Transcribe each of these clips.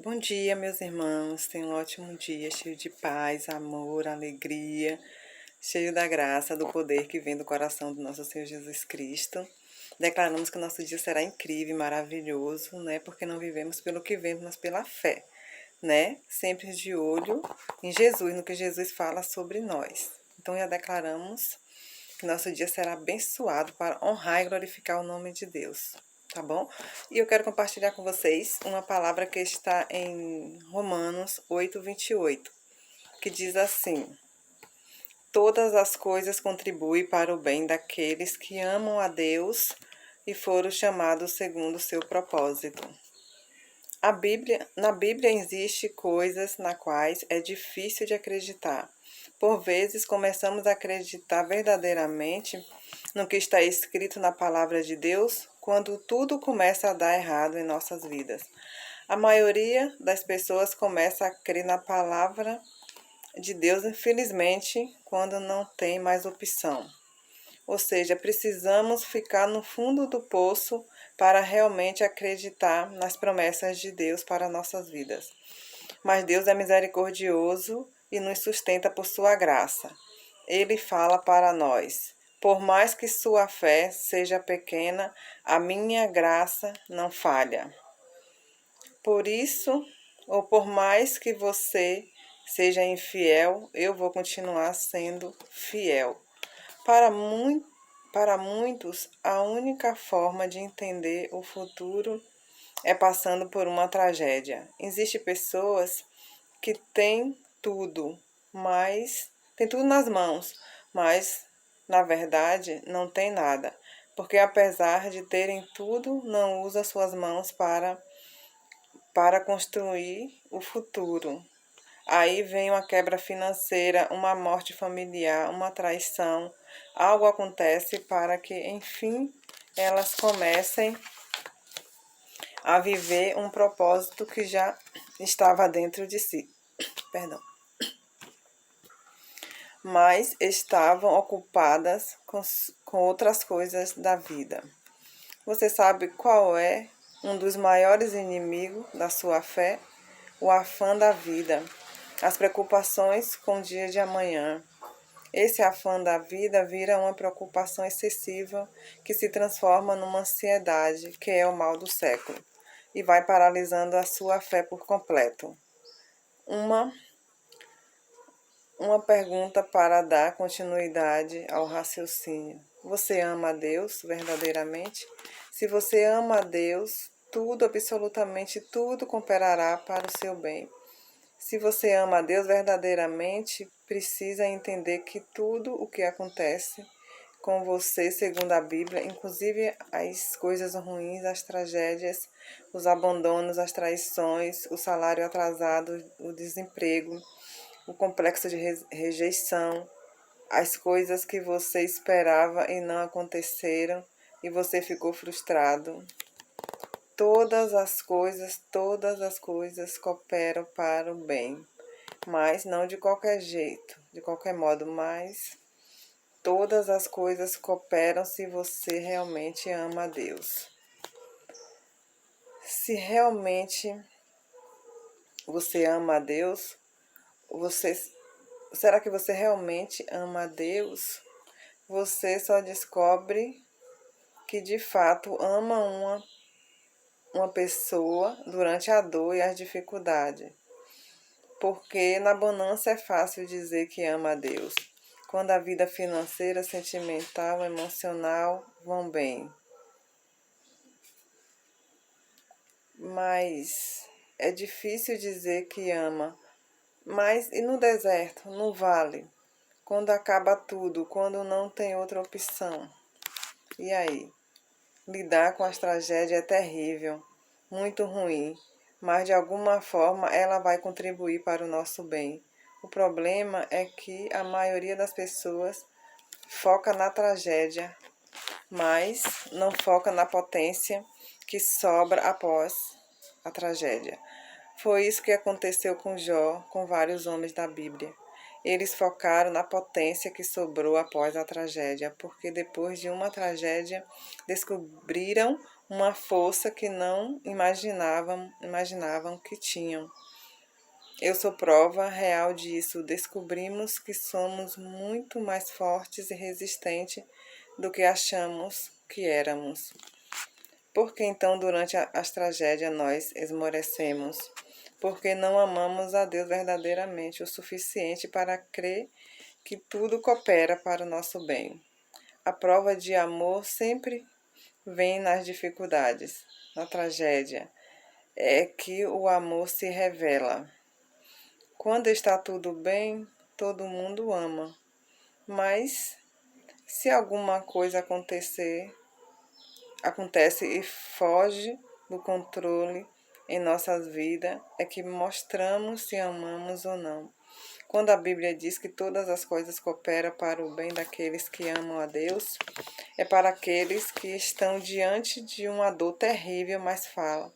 Bom dia, meus irmãos. Tenham um ótimo dia, cheio de paz, amor, alegria, cheio da graça, do poder que vem do coração do nosso Senhor Jesus Cristo. Declaramos que o nosso dia será incrível e maravilhoso, né? Porque não vivemos pelo que vemos, mas pela fé, né? Sempre de olho em Jesus, no que Jesus fala sobre nós. Então já declaramos que nosso dia será abençoado para honrar e glorificar o nome de Deus. Tá bom? E eu quero compartilhar com vocês uma palavra que está em Romanos 8:28, que diz assim: Todas as coisas contribuem para o bem daqueles que amam a Deus e foram chamados segundo o seu propósito. Na Bíblia existe coisas nas quais é difícil de acreditar. Por vezes começamos a acreditar verdadeiramente no que está escrito na palavra de Deus quando tudo começa a dar errado em nossas vidas. A maioria das pessoas começa a crer na palavra de Deus, infelizmente, quando não tem mais opção. Ou seja, precisamos ficar no fundo do poço para realmente acreditar nas promessas de Deus para nossas vidas. Mas Deus é misericordioso e nos sustenta por sua graça. Ele fala para nós: por mais que sua fé seja pequena, a minha graça não falha. Por isso, ou por mais que você seja infiel, eu vou continuar sendo fiel. Para muitos, a única forma de entender o futuro é passando por uma tragédia. Existem pessoas que têm tudo, mas têm tudo nas mãos, mas na verdade não tem nada, porque apesar de terem tudo, não usam suas mãos para construir o futuro. Aí vem uma quebra financeira, uma morte familiar, uma traição. Algo acontece para que, enfim, elas comecem a viver um propósito que já estava dentro de si. Perdão. Mas estavam ocupadas com outras coisas da vida. Você sabe qual é um dos maiores inimigos da sua fé? O afã da vida, as preocupações com o dia de amanhã. Esse afã da vida vira uma preocupação excessiva que se transforma numa ansiedade, que é o mal do século, e vai paralisando a sua fé por completo. Uma pergunta para dar continuidade ao raciocínio. Você ama a Deus verdadeiramente? Se você ama a Deus, tudo, absolutamente tudo, cooperará para o seu bem. Se você ama a Deus verdadeiramente, precisa entender que tudo o que acontece com você, segundo a Bíblia, inclusive as coisas ruins, as tragédias, os abandonos, as traições, o salário atrasado, o desemprego, o complexo de rejeição, as coisas que você esperava e não aconteceram e você ficou frustrado. Todas as coisas cooperam para o bem, mas não de qualquer jeito, de qualquer modo, mas todas as coisas cooperam se você realmente ama a Deus. Se realmente você ama a Deus, será que você realmente ama a Deus? Você só descobre que de fato ama uma pessoa durante a dor e as dificuldades. Porque na bonança é fácil dizer que ama a Deus, quando a vida financeira, sentimental, emocional vão bem. Mas é difícil dizer que ama. Mas e no deserto, no vale, quando acaba tudo, quando não tem outra opção? E aí? Lidar com as tragédias é terrível, muito ruim, mas de alguma forma ela vai contribuir para o nosso bem. O problema é que a maioria das pessoas foca na tragédia, mas não foca na potência que sobra após a tragédia. Foi isso que aconteceu com Jó, com vários homens da Bíblia. Eles focaram na potência que sobrou após a tragédia, porque depois de uma tragédia descobriram uma força que não imaginavam que tinham. Eu sou prova real disso. Descobrimos que somos muito mais fortes e resistentes do que achamos que éramos. Porque então, durante as tragédias, nós esmorecemos? Porque não amamos a Deus verdadeiramente o suficiente para crer que tudo coopera para o nosso bem. A prova de amor sempre vem nas dificuldades, na tragédia. É que o amor se revela. Quando está tudo bem, todo mundo ama. Mas se alguma coisa acontece e foge do controle em nossas vidas, é que mostramos se amamos ou não. Quando a Bíblia diz que todas as coisas cooperam para o bem daqueles que amam a Deus, é para aqueles que estão diante de uma dor terrível, mas fala: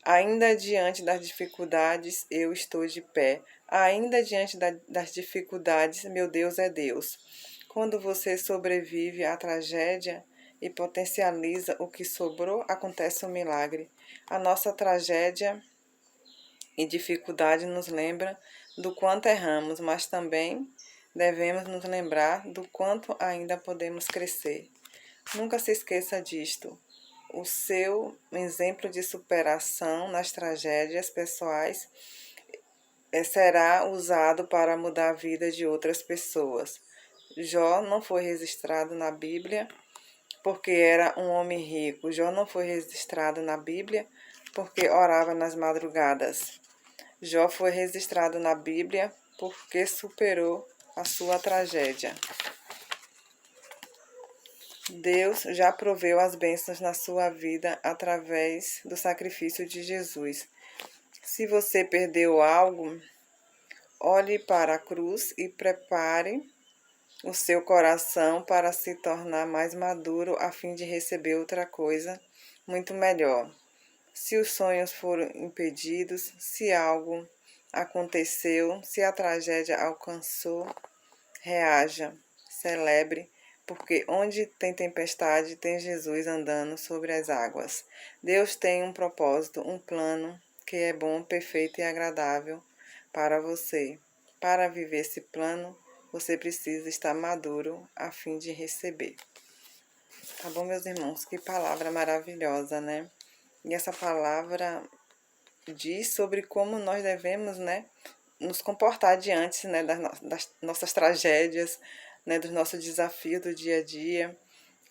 ainda diante das dificuldades, eu estou de pé. Ainda diante das dificuldades, meu Deus é Deus. Quando você sobrevive à tragédia e potencializa o que sobrou, acontece um milagre. A nossa tragédia e dificuldade nos lembra do quanto erramos, mas também devemos nos lembrar do quanto ainda podemos crescer. Nunca se esqueça disto. O seu exemplo de superação nas tragédias pessoais será usado para mudar a vida de outras pessoas. Jó não foi registrado na Bíblia porque era um homem rico. Jó não foi registrado na Bíblia porque orava nas madrugadas. Jó foi registrado na Bíblia porque superou a sua tragédia. Deus já proveu as bênçãos na sua vida através do sacrifício de Jesus. Se você perdeu algo, olhe para a cruz e prepare o seu coração para se tornar mais maduro a fim de receber outra coisa muito melhor. Se os sonhos foram impedidos, se algo aconteceu, se a tragédia alcançou, reaja, celebre, porque onde tem tempestade, tem Jesus andando sobre as águas. Deus tem um propósito, um plano que é bom, perfeito e agradável para você. Para viver esse plano, você precisa estar maduro a fim de receber. Tá bom, meus irmãos? Que palavra maravilhosa, né? E essa palavra diz sobre como nós devemos, né, nos comportar diante, né, das nossas tragédias, né, dos nossos desafios do dia a dia,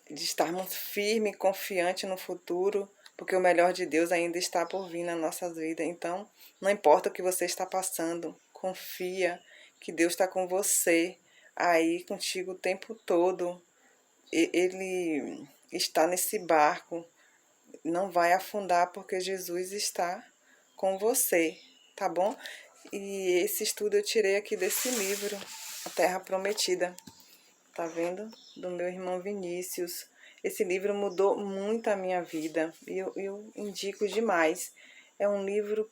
de estarmos firmes e confiantes no futuro, porque o melhor de Deus ainda está por vir nas nossas vidas. Então, não importa o que você está passando, confia que Deus está com você, aí contigo o tempo todo. Ele está nesse barco, não vai afundar porque Jesus está com você, tá bom? E esse estudo eu tirei aqui desse livro, A Terra Prometida, tá vendo? Do meu irmão Vinícius. Esse livro mudou muito a minha vida e eu indico demais. É um livro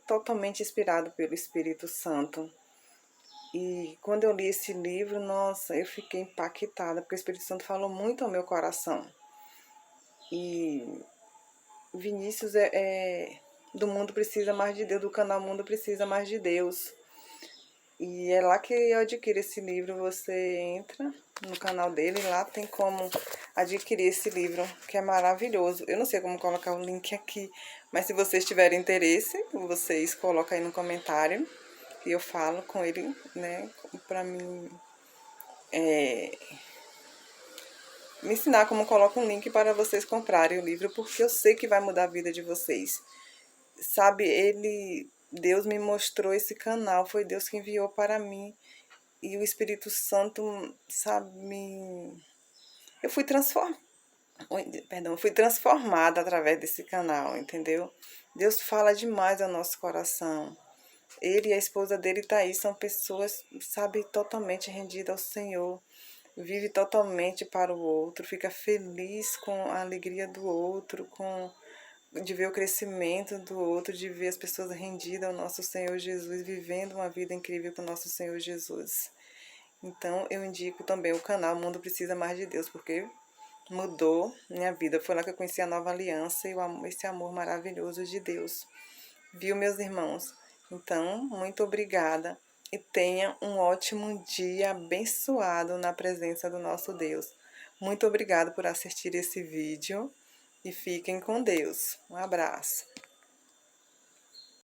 totalmente inspirado pelo Espírito Santo. E quando eu li esse livro, nossa, eu fiquei impactada, porque o Espírito Santo falou muito ao meu coração. E Vinícius do Mundo Precisa Mais de Deus, do canal Mundo Precisa Mais de Deus. E é lá que eu adquiro esse livro. Você entra no canal dele, lá tem como adquirir esse livro, que é maravilhoso. Eu não sei como colocar o link aqui, mas se vocês tiverem interesse, vocês colocam aí no comentário e eu falo com ele, né, pra mim me ensinar como coloca um link para vocês comprarem o livro, porque eu sei que vai mudar a vida de vocês. Sabe, Deus me mostrou esse canal, foi Deus que enviou para mim. E o Espírito Santo, sabe, eu fui fui transformada através desse canal, entendeu? Deus fala demais ao nosso coração. Ele e a esposa dele, Thaís, são pessoas, sabe, totalmente rendidas ao Senhor. Vive totalmente para o outro, fica feliz com a alegria do outro, de ver o crescimento do outro, de ver as pessoas rendidas ao nosso Senhor Jesus, vivendo uma vida incrível com o nosso Senhor Jesus. Então, eu indico também o canal Mundo Precisa Mais de Deus, porque mudou minha vida. Foi lá que eu conheci a nova aliança e esse amor maravilhoso de Deus. Viu, meus irmãos? Então, muito obrigada e tenha um ótimo dia abençoado na presença do nosso Deus. Muito obrigada por assistir esse vídeo e fiquem com Deus. Um abraço.